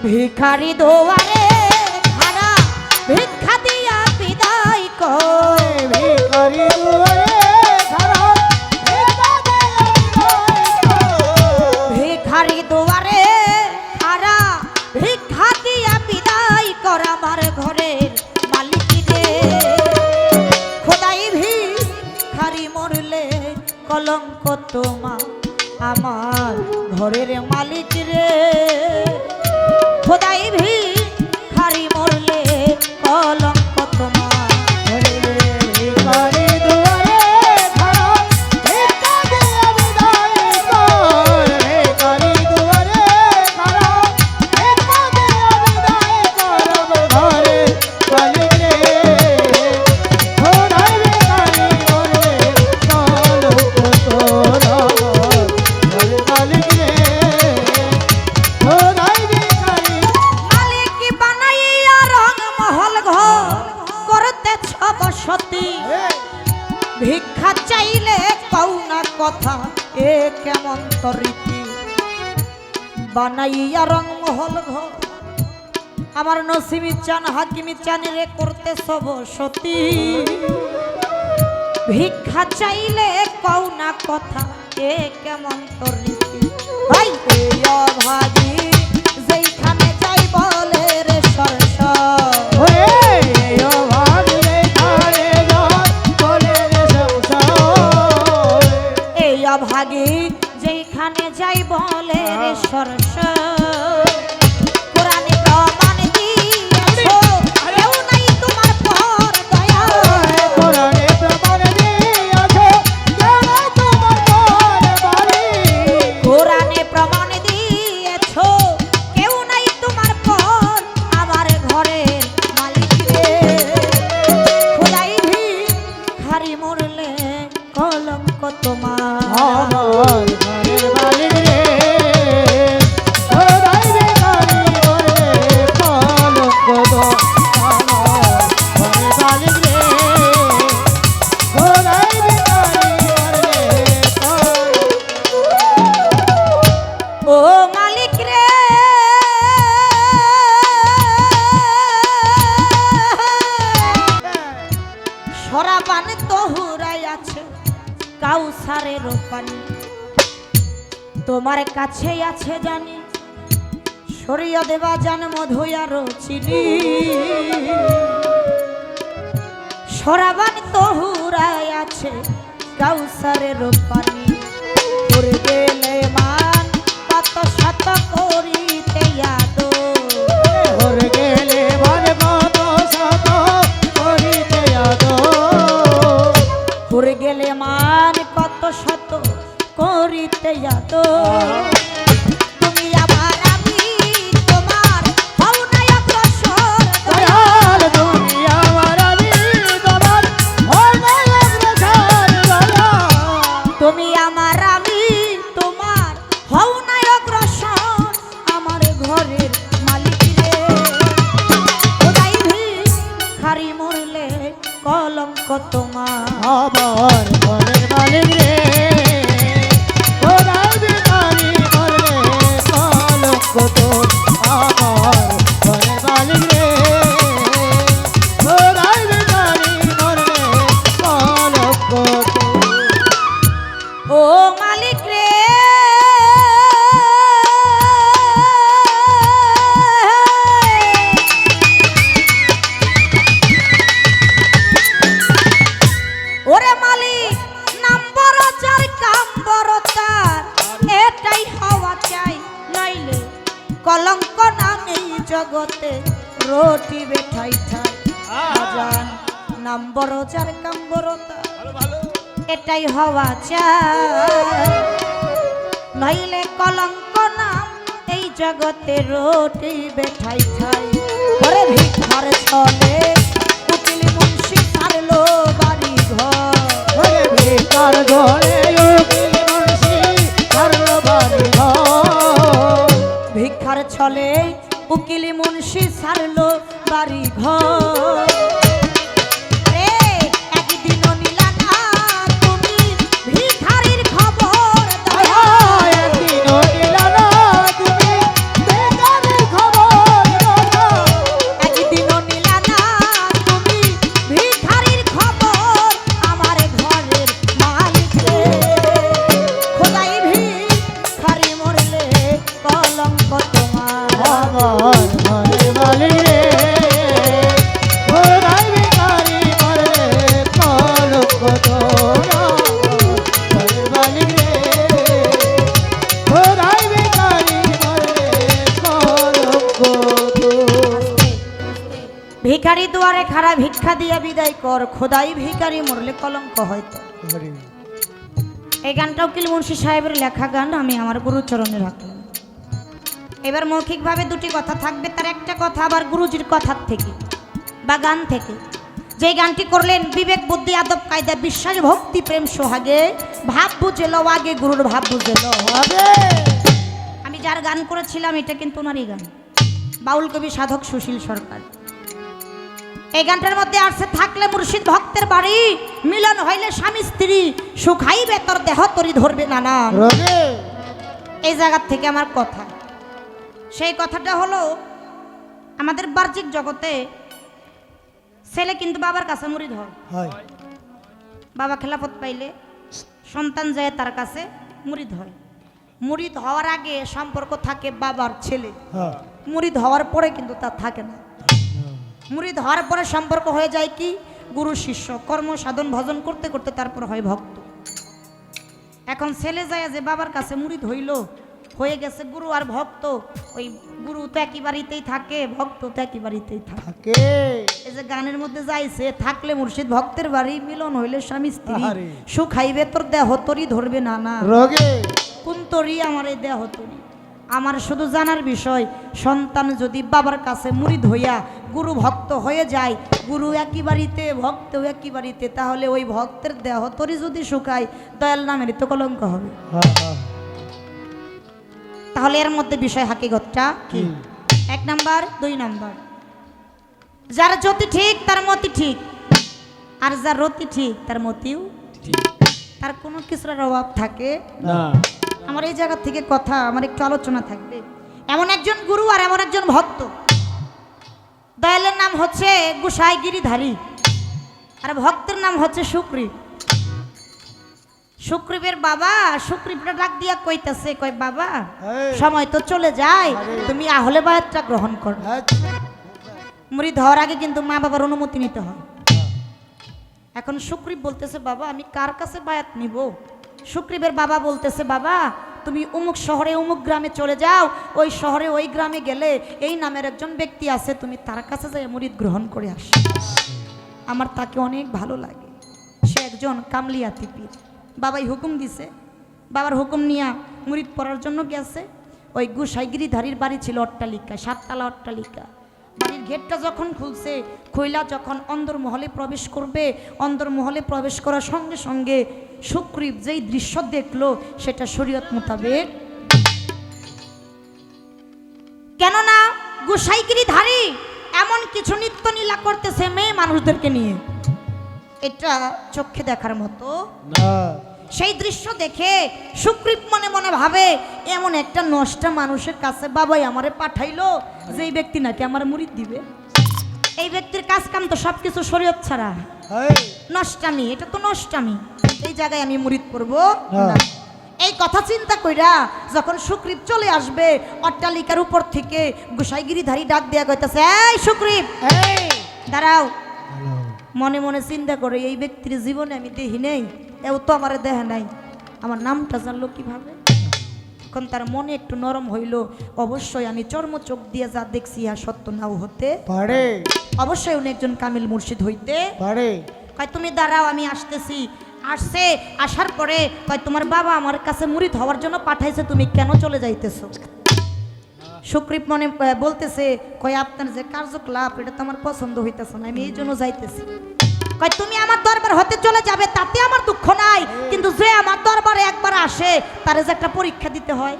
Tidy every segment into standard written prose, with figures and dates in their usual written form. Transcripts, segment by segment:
ভিখারি দুয়ারে খাড়া ভিক্ষা দিয়া বিদায় কর। ভিখারি দুয়ারে খাড়া ভিক্ষা দিয়া বিদায় কর। ভিখারি দুয়ারে খাড়া ভিক্ষা দিয়া বিদায় কর আমার ঘরের মালিক রে। খোদাই ভিখারি মরলে কলঙ্ক তোমার আমার ঘরের মালিক রে। খোদাই ভিখারি মরলে কলঙ্ক তোমার ঘরের। ভিখারি দুয়ারে খাড়া ভিক্ষা দিয়া বিদায় কর। ভিখারি দুয়ারে খাড়া ভিক্ষা দিয়া বিদায় কর আমার ঘরে মালিক রে। খোদাই ভিখারি মরলে কলঙ্ক তোর আমার ঘরে মালিক রে। খোদাই ভিখারি মালিক বানাইয়া রং মহল ঘর করতেছ বসতি। ভিক্ষা চাইলে পাওনা কথা এ কেমন তরীতি। বানাইয়া রং মহল ঘর আমার নসিমি চান হাকিমি চান রে করতেছ বসতি। ভিক্ষা চাইলে পাওনা কথা এ কেমন তরীতি। ভাই এই অভাগী যেইখানে যাই বলে রে সরসর। এই অভাগী যেখানে যাই বলে রে সরস। কোরআনে প্রমাণ দিয়েছো কেউ নাই তোমার পর দয়া। কোরআনে প্রমাণ দিয়েছো কেউ নাই তোমার পর বাড়ি। কোরআনে প্রমাণ দিয়েছো কেউ নাই তোমার পর আমার ঘরের মালিক রে। খোদাই ভিখারি মরলে কলঙ্ক তোমার আমার ঘরের মালিক রে। খোদাই ভিখারি মরলে কলঙ্ক তোমার আমার ঘরের মালিক রে। খোদাই ভিখারি মরলে ও মালিক রে। সরাবান তহুরাই আছে কাউসারের পানি তোমার কাছে আছে জানি। সরিয়া দেবা জান মধু আরো চিনি। সরাবান তহুরাই আছে কাউসারের পানি। করে গেলে মান কত শত করিতে আদো। ওরে গেলে মনে কত শত করিতে আদো। করে গেলে মান কত শত করিতে আদো। তুমি আবার আমি তোমার হও না অগ্রসর দয়াল তুমি আমার আমি তোমার হয় না অগ্রসর দয়াল। তুমি আমার আমি তোমার হও না অগ্রসর আমার ঘরের মালিক রে। খোদাই ভিখারি মরলে কলঙ্ক তোমার আমার ঘরের মালিক রে। খোদাই ভিখারি মরলে কলঙ্ক তোর আমার ঘরের মালিক রে। খোদাই ভিখারি মরলে কলঙ্ক তোর। ও মালিক রে। ওরে মালিক নাম বড় যার কাম বড় তার এটাই হওয়া চাই। নইলে কলঙ্ক নামে জগতে রটি বেঠাই ঠাই। আজান নাম বড় যার কাম বড় তার এটাই হওয়া চাই। নইলে কলঙ্ক নাম এই জগতে রটি বেঠাই ঠাই। ওরে ভিক্ষার ছলে উকিল মুন্সি ছাড়লো বাড়ি ঘর। ওরে ভিখার ঘরে উকিল মুন্সি ছাড়লো বাড়ি ঘর। ভিক্ষার ছলে উকিল মুন্সি ছাড়লো বাড়ি ঘর। রে একদিনও নিলা না তুমি ভিখারির খবর। আমার ঘরের মালিক রে খোদাই ভিখারি মরলে কলঙ্ক তোর ঘরের মালিক রে খোদাই ভিখারি মরলে কলঙ্ক তোর ভিখারি দুয়ারে খাড়া ভিক্ষা দিয়া বিদায় কর, খোদাই ভিখারি মরলে কলঙ্ক হয়তো। এই গানটা উকিল মুন্সি সাহেবের লেখা গান, আমি আমার গুরুচরণে রাখলাম। এবার মৌখিকভাবে দুটি কথা থাকবে, তার একটা কথা আবার গুরুজির কথার থেকে বা গান থেকে। যে গানটি করলেন বিবেক বুদ্ধি আদব কায়দা বিশ্বাস ভক্তি প্রেম সোহাগে, ভাব বুঝে লও আগে গুরুর ভাব বুঝে লও আগে। আমি যার গান করেছিলাম এটা কিন্তু ওনারই গান, বাউল কবি সাধক সুশীল সরকার। এই গানটার মধ্যে আসছে থাকলে মুর্শিদ ভক্তের বাড়ি, মিলন হইলে স্বামী স্ত্রী, সুখাইবে তোর দেহ তরি ধরবে না না। এই জায়গার থেকে আমার কথা, সেই কথাটা হলো আমাদের বাহ্যিক জগতে ছেলে কিন্তু বাবার কাছে মুরিদ হয়। বাবা খেলাফত পাইলে সন্তান যায় তার কাছে মুরিদ হয়। মুরিদ হওয়ার আগে সম্পর্ক থাকে বাবার ছেলে, মুরিদ হওয়ার পরে কিন্তু তা থাকে না। মুরিদ হওয়ার পরে সম্পর্ক হয়ে যায় কি গুরু শিষ্য, কর্ম সাধন ভজন করতে করতে তারপর হয় ভক্ত। এখন ছেলে যায় যে বাবার কাছে মুরিদ হইল, হয়ে গেছে গুরু আর ভক্ত, ওই গুরু তো একই বাড়িতেই থাকে, ভক্ত তো একই বাড়িতেই থাকে। এই যে গানের মধ্যে যাইছে থাকলে মুর্শিদ ভক্তের বাড়ি, মিলন হইলে স্বামী স্ত্রী, সুখাইবে তোর দেহ তরি ধরবে না না। কোন তরি? আমার এই দেহ তরি। আমার শুধু জানার বিষয়, সন্তান যদি বাবার কাছে মুরিদ হইয়া গুরু ভক্ত হয়ে যায়, গুরু একই বাড়িতে ভক্ত একই বাড়িতে, তাহলে ওই ভক্তের দেহ তরি যদি শুকায়, দয়াল নামের তো কলঙ্ক হবে। তাহলে এর মধ্যে বিষয় হাকিগতটা কি? 1 নাম্বার 2 নাম্বার, যার জ্যোতি ঠিক তার মতি ঠিক, আর যার রতি ঠিক তার মতিও ঠিক, তার কোনো কিছুর অভাব থাকে না। আমার এই জায়গা থেকে কথা, আমার একটু আলোচনা থাকবে। এমন একজন গুরু আর এমন একজন ভক্ত, দয়ালের নাম হচ্ছে গোসাই গিরিধারী আর ভক্তের নাম হচ্ছে সুগ্রীব। সুগ্রীবের বাবা সুগ্রীবটা ডাক দিয়া কইতাছে, কয় বাবা সময় তো চলে যায়, তুমি আহলে বায়াতটা গ্রহণ কর। মুরিদ হওয়ার আগে কিন্তু মা বাবার অনুমতি নিতে হয়। এখন সুগ্রীব বলতেছে, বাবা আমি কার কাছে বায়াত নিব? সুগ্রীবের বাবা বলতেছে, বাবা তুমি অমুক শহরে অমুক গ্রামে চলে যাও, ওই শহরে ওই গ্রামে গেলে এই নামের একজন ব্যক্তি আছে, তুমি তার কাছে যাই মুরিদ গ্রহণ করে আসো। আমার তাকে অনেক ভালো লাগে, সে একজন কামলিয়াতি পীর। বাবাই হুকুম দিছে, বাবার হুকুম নিয়া মুরিদ পড়ার জন্য গেছে। ওই গোসাই গিরিধারীর বাড়ি ছিল অট্টালিকা, 7 তলা অট্টালিকা। বাড়ির গেটটা যখন খুলছে, খুইলা যখন অন্দরমহলে প্রবেশ করবে, অন্দরমহলে প্রবেশ করার সঙ্গে সঙ্গে সুগ্রীব যেই দৃশ্য দেখলো সেটা শরীয়ত মোতাবেক, কেননা গোসাই গিরিধারী এমন কিছু নিত্য নীলা করতেছে মেয়ে মানুষদেরকে নিয়ে, এটা চোখে দেখার মতো না। সেই দৃশ্য দেখে সুগ্রীব মনে মনে ভাবে, এমন একটা নষ্টা মানুষের কাছে বাবাই আমারে পাঠাইলো, যেই ব্যক্তি নাকি আমার মুরিদ দিবে। এই ব্যক্তির কাজ কাম তো সবকিছু শরীয়ত ছাড়া, নষ্টামি, এটা তো নষ্টামি, এই জায়গায় আমি মুরিদ করব না। এই কথা চিন্তা কইরা যখন সুগ্রীব চলে আসবে অট্টালিকার উপর থেকে, গোসাই গিরিধারী ডাক দেয়া কইতাছে, এই সুগ্রীব দাঁড়াও। মনে মনে চিন্তা করে, এই ব্যক্তির জীবনে আমি দেখি নেই, এও তো আমার দেহে নাই, আমার নামটা জানলো কিভাবে? এখন তার মনে একটু নরম হইল, অবশ্যই আমি চর্ম চোখ দিয়ে যা দেখছি ইহা সত্য নাও হতে পারে, অবশ্যই উনি একজন কামিল মুর্শিদ হইতে পারে। কয় তুমি দাঁড়াও আমি আসতেছি। আসছে, আসার পরে কয় তোমার বাবা আমার কাছে মুরিদ হওয়ার জন্য পাঠাইছে, তুমি কেন চলে যাইতেছো? সুগ্রীব মনে বলতেছে, কয় আপনার যে কার্যকলাপ এটা তো আমার পছন্দ হইতেছে না, আমি এই জন্য যাইতেছি। কয় তুমি আমার দরবার হতে চলে যাবে তাতে আমার দুঃখ নাই, কিন্তু যে আমার দরবারে একবার আসে তারে যে একটা পরীক্ষা দিতে হয়,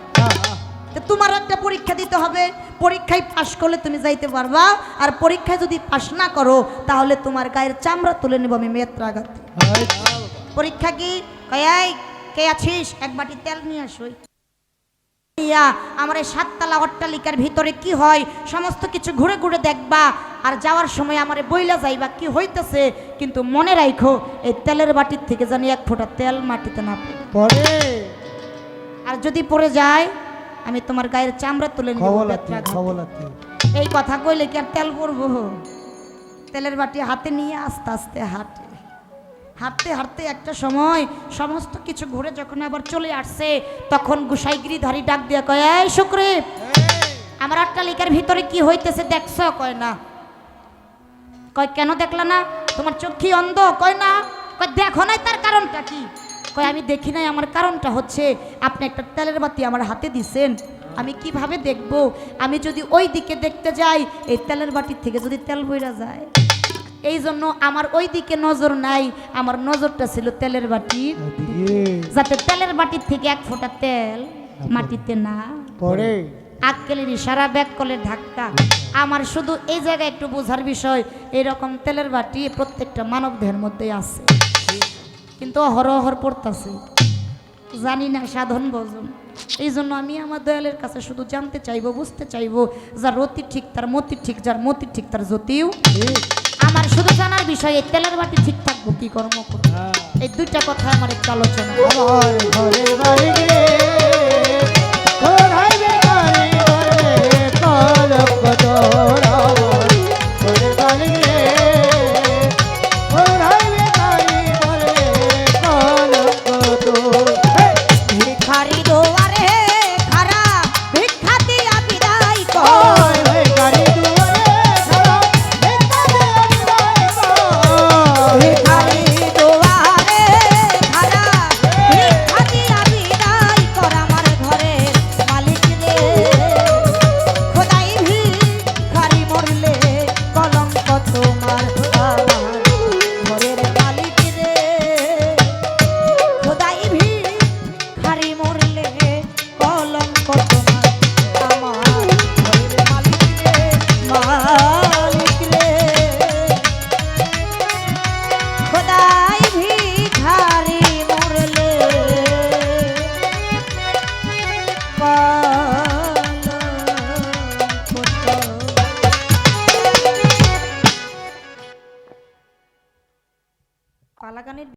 তোমার একটা পরীক্ষা দিতে হবে। পরীক্ষায় পাশ করলে তুমি যাইতে পারবা, আর পরীক্ষায় যদি পাশ না করো তাহলে তোমার গায়ের চামড়া তুলে নেব আমি মেত্রাঘাত। পরীক্ষা কি? কয় এই কে আছিস, এক বাটি তেল নিয়ে আসই। আমার এই 7 তলা অট্টালিকার ভিতরে কি হয় সমস্ত কিছু ঘুরে ঘুরে দেখবা, আর যাওয়ার সময় আমারে বইলা যাইবা কি হইতেছে, কিন্তু মনে রাখো এই তেলের বাটির থেকে জানি 1 ফোঁটা তেল মাটিতে না পড়ে, আর যদি পড়ে যায় আমি তোমার গায়ের চামড়া তুলে নিব খবলাতে বেত্রাঘাতে। খবলাতে এই কথা কইলে কি আর তেল পড়বো? তেলের বাটি হাতে নিয়ে আস্তে আস্তে হাঁটে, হাঁটতে হাঁটতে একটা সময় সমস্ত কিছু ঘুরে যখন আবার চলে আসছে, তখন গোসাইগিরিধারী ডাক দিয়া কয়, এই সুগ্রীব, আমার অট্টালিকার ভিতরে কি হইতেছে দেখছো? কয় না। কয় কেন দেখলা না? তোমার চোখ কি অন্ধ? কয় না। কয় দেখো নাই, তার কারণটা কি? কয় আমি দেখি নাই, আমার কারণটা হচ্ছে আপনি একটা তেলের বাতি আমার হাতে দিছেন, আমি কিভাবে দেখব? আমি যদি ওই দিকে দেখতে যাই, এই তেলের বাটির থেকে যদি তেল বইরা যায়, এই জন্য আমার ওই দিকে নজর নাই, আমার নজরটা ছিল তেলের বাটির দিকে, যাতে তেলের বাটির থেকে এক ফোঁটা তেল মাটিতে না পরে আক্কেলের ইশারা, ব্যাক কলের ধাক্কা। আমার শুধু এই জায়গায় একটু বোঝার বিষয়, এরকম তেলের বাটি প্রত্যেকটা মানব দেহের মধ্যে আছে, কিন্তু অহরহ পড়তাছে, জানি না সাধন ভজন। এই জন্য আমি আমার দয়ালের কাছে শুধু জানতে চাইবো, বুঝতে চাইবো, যার রতি ঠিক তার মতি ঠিক, যার মতি ঠিক তার জ্যোতিও। আমার শুধু জানার বিষয়, এই তেলের বাটি ঠিক থাকবো কি কর্ম করবো, এই দুইটা কথা আমার একটু আলোচনা। আমার ঘরে বাড়ি রে